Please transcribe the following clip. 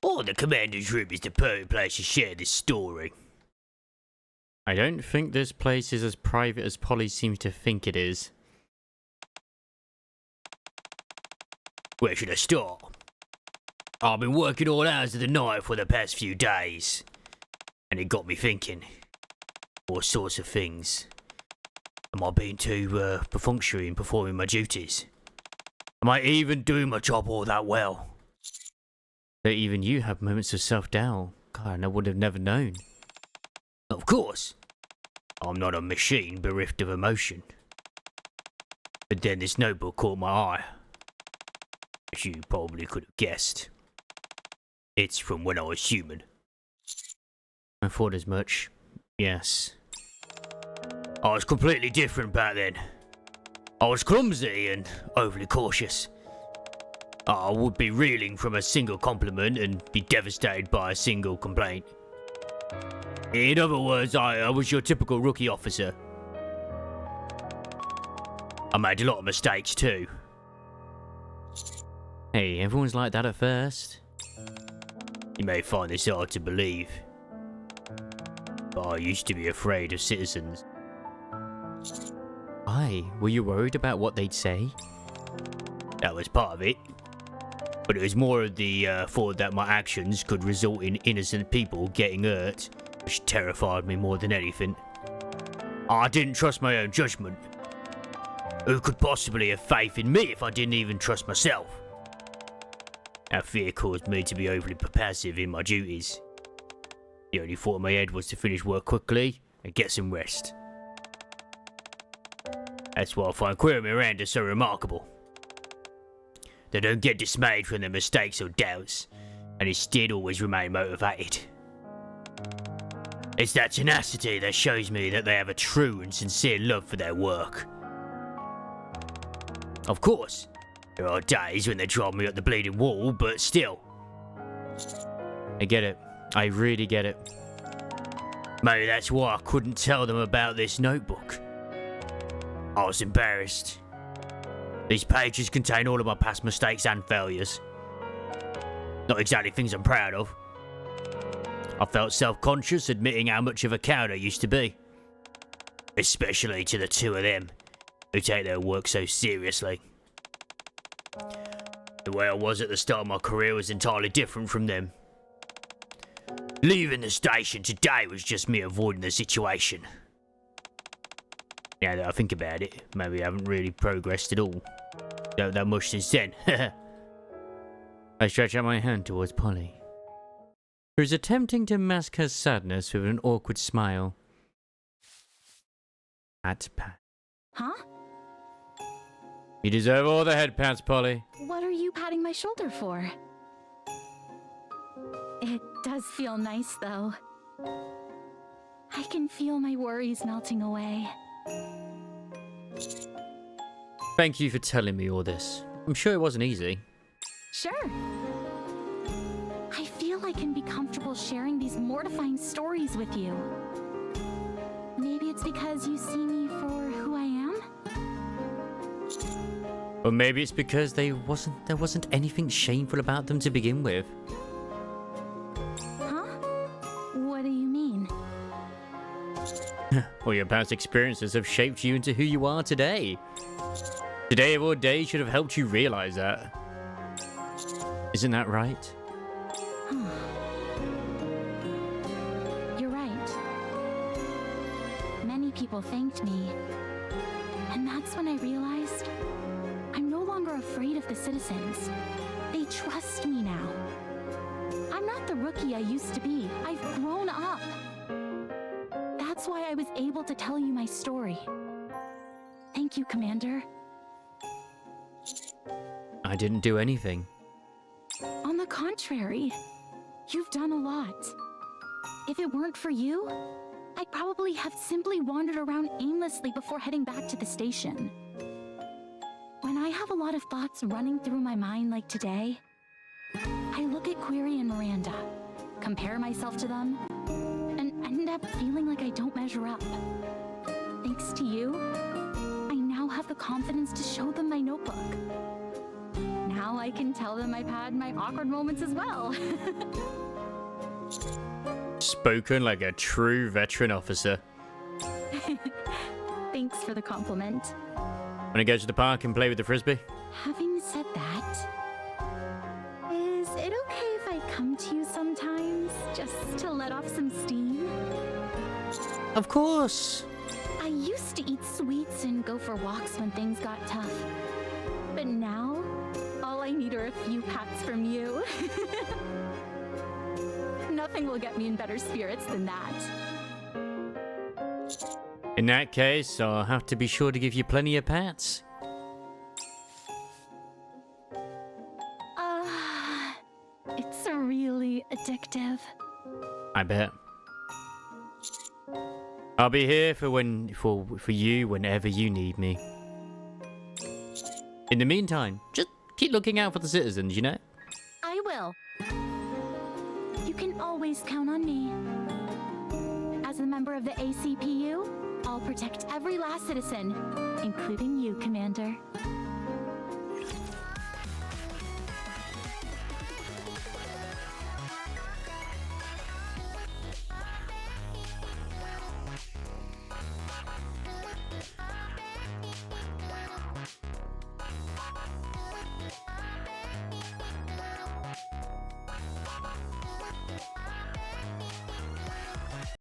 Or the commander's room is the perfect place to share this story. I don't think this place is as private as Poli seems to think it is. Where should I start? I've been working all hours of the night for the past few days. And it got me thinking. All sorts of things. Am I being too perfunctory in performing my duties? Am I even doing my job all that well? That even you have moments of self-doubt. God, I would have never known. Of course. I'm not a machine bereft of emotion. But then this notebook caught my eye. As you probably could have guessed. It's from when I was human. I thought as much. Yes. I was completely different back then. I was clumsy and overly cautious. I would be reeling from a single compliment and be devastated by a single complaint. In other words, I was your typical rookie officer. I made a lot of mistakes too. Hey, everyone's like that at first. You may find this hard to believe, but I used to be afraid of citizens. Why? Were you worried about what they'd say? That was part of it. But it was more of the thought that my actions could result in innocent people getting hurt, which terrified me more than anything. I didn't trust my own judgment. Who could possibly have faith in me if I didn't even trust myself? That fear caused me to be overly passive in my duties. The only thought in my head was to finish work quickly and get some rest. That's why I find Query and Miranda so remarkable. They don't get dismayed from their mistakes or doubts, and instead always remain motivated. It's that tenacity that shows me that they have a true and sincere love for their work. Of course, there are days when they drive me up the bleeding wall, but still. I get it. I really get it. Maybe that's why I couldn't tell them about this notebook. I was embarrassed. These pages contain all of my past mistakes and failures. Not exactly things I'm proud of. I felt self-conscious admitting how much of a coward I used to be. Especially to the two of them, who take their work so seriously. The way I was at the start of my career was entirely different from them. Leaving the station today was just me avoiding the situation. Now that I think about it, maybe I haven't really progressed at all. Not that much since then. I stretch out my hand towards Poli, who's attempting to mask her sadness with an awkward smile. Headpat. Huh? You deserve all the headpats, Poli. What are you patting my shoulder for? It does feel nice, though. I can feel my worries melting away. Thank you for telling me all this. I'm sure it wasn't easy. Sure. I feel I can be comfortable sharing these mortifying stories with you. Maybe it's because you see me for who I am? Or maybe it's because there wasn't anything shameful about them to begin with. Huh? What do you mean? Well, your past experiences have shaped you into who you are today. Today of all days should have helped you realize that. Isn't that right? You're right. Many people thanked me. And that's when I realized I'm no longer afraid of the citizens. They trust me now. I'm not the rookie I used to be. I've grown up. That's why I was able to tell you my story. Thank you, Commander. I didn't do anything. On the contrary, you've done a lot. If it weren't for you, I'd probably have simply wandered around aimlessly before heading back to the station. When I have a lot of thoughts running through my mind like today, I look at Query and Miranda, compare myself to them, and end up feeling like I don't measure up. Thanks to you, I now have the confidence to show them my notebook. now I can tell them I've had my awkward moments as well. Spoken like a true veteran officer. Thanks for the compliment. Wanna go to the park and play with the frisbee? Having said that, is it okay if I come to you sometimes just to let off some steam? Of course. I used to eat sweets and go for walks when things got tough. But now, all I need are a few pats from you. Nothing will get me in better spirits than that. In that case, I'll have to be sure to give you plenty of pats. It's really addictive. I bet. I'll be here for you whenever you need me. In the meantime, just keep looking out for the citizens, you know? I will. You can always count on me. As a member of the ACPU, I'll protect every last citizen, including you, Commander.